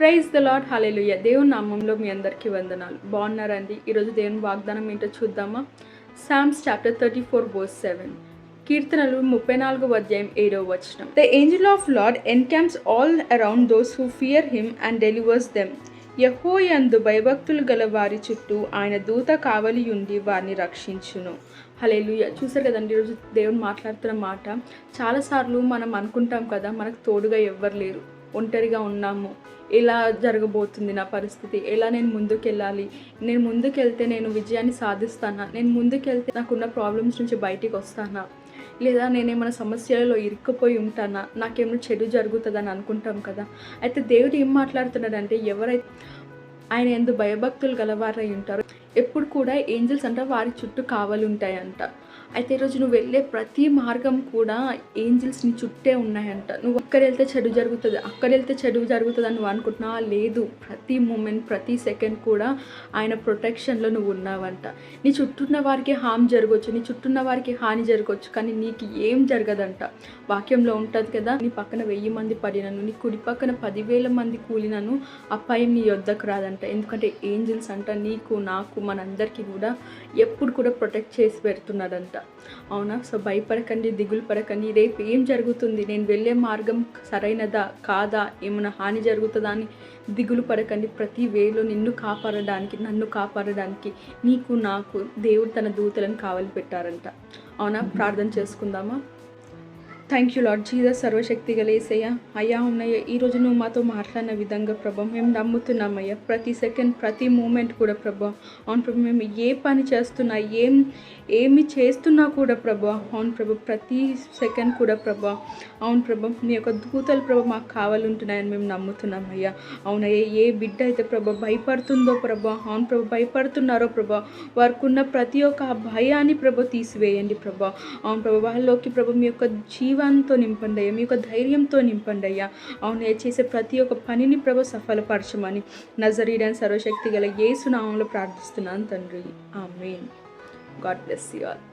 Praise the lord, హల్లెలూయా. దేవుని నామంలో మీ అందరికీ వందనాలు. బాగున్నారండి? ఈరోజు దేవుని వాగ్దానం ఏంటో చూద్దామా? Psalms chapter 34:7. కీర్తనలు 34వ అధ్యాయం 7వ వచనం. The angel of Lord encamps all around those who fear him and delivers them. యెహోవాయందు భయభక్తులు గల వారి చుట్టూ ఆయన దూత కావలి ఉండి వారిని రక్షించును. హల్లెలూయా. చూసారు కదండి, ఈరోజు దేవుని మాట్లాడుతున్న మాట. చాలాసార్లు మనం అనుకుంటాం కదా, మనకు తోడుగా ఎవ్వరు లేరు, ఒంటరిగా ఉన్నాము, ఎలా జరగబోతుంది నా పరిస్థితి, ఎలా నేను ముందుకెళ్ళాలి, నేను ముందుకెళ్తే నేను విజయాన్ని సాధిస్తానా, నేను ముందుకెళ్తే నాకున్న ప్రాబ్లమ్స్ నుంచి బయటికి వస్తానా, లేదా నేనేమైనా సమస్యలలో ఇరుక్కుపోయి ఉంటానా, నాకేమైనా చెడు జరుగుతుందని అనుకుంటాం కదా. అయితే దేవుడు ఏం మాట్లాడుతున్నాడంటే, ఎవరైతే ఆయన యందు భయభక్తులు గలవారై ఉంటారో ఎప్పుడు కూడా ఏంజల్స్ అంట వారి చుట్టూ కావలి ఉంటాయంట. అయితే ఈరోజు నువ్వు వెళ్ళే ప్రతి మార్గం కూడా ఏంజల్స్ నీ చుట్టే ఉన్నాయంట. నువ్వు అక్కడ వెళ్తే చెడు జరుగుతుంది, అక్కడ వెళ్తే చెడు జరుగుతుంది అని నువ్వు అనుకుంటున్నావా? లేదు, ప్రతి మూమెంట్, ప్రతి సెకండ్ కూడా ఆయన ప్రొటెక్షన్లో నువ్వు ఉన్నావంట. నీ చుట్టూన్న వారికి హామ్ జరగవచ్చు, నీ చుట్టూన్న వారికి హాని జరగవచ్చు, కానీ నీకు ఏం జరగదంట. వాక్యంలో ఉంటుంది కదా, నీ పక్కన 1000 మంది పడినను, నీ కుడి పక్కన 10,000 మంది కూలినను అపాయం నీ యొద్దకు రాదంట. ఎందుకంటే ఏంజల్స్ అంట నీకు, నాకు, మనందరికీ కూడా ఎప్పుడు కూడా ప్రొటెక్ట్ చేసి పెడుతున్నాడంట. అవునా? సో భయపడకండి, దిగులు పడకండి. రేపు ఏం జరుగుతుంది, నేను వెళ్ళే మార్గం సరైనదా కాదా, ఏమైనా హాని జరుగుతుందా అని దిగులు పడకండి. ప్రతి వేలో నిన్ను కాపాడడానికి, నన్ను కాపాడడానికి నీకు, నాకు దేవుడు తన దూతలను కావలి పెట్టారంట. అవునా? ప్రార్థన చేసుకుందామా? థ్యాంక్ యూ లార్డ్ జీసస్, సర్వశక్తి గల యేసయ్య. అయ్యా ఉన్నయ్య, ఈరోజు నువ్వు మాతో మాట్లాడిన విధంగా ప్రభా మేము నమ్ముతున్నామయ్యా. ప్రతి సెకండ్, ప్రతి మూమెంట్ కూడా ప్రభా, అవును ప్రభా, మేము ఏ పని చేస్తున్నా, ఏమి చేస్తున్నా కూడా ప్రభా, అవును ప్రభా, ప్రతి సెకండ్ కూడా ప్రభా, అవును ప్రభా, నీ యొక్క దూతలు ప్రభా మాకు కావాలంటున్నాయని మేము నమ్ముతున్నామయ్యా. అవునయ్యా, ఏ బిడ్డ అయితే ప్రభా భయపడుతుందో ప్రభా, అవును ప్రభా, భయపడుతున్నారో ప్రభా, వారికి ఉన్న ప్రతి ఒక్క భయాన్ని ప్రభా తీసివేయండి ప్రభా. అవును ప్రభా, వాళ్ళలోకి ప్రభా మీ యొక్క జీవంతో నింపండి అయ్యా, మీ యొక్క ధైర్యంతో నింపండి అయ్యా. అవును, చేసే ప్రతి ఒక్క పనిని ప్రభు సఫలపరచమని నజరీయుడైన సర్వశక్తి గల యేసు నామములో ప్రార్థిస్తున్నాను తండ్రి. ఆమేన్. God bless you all.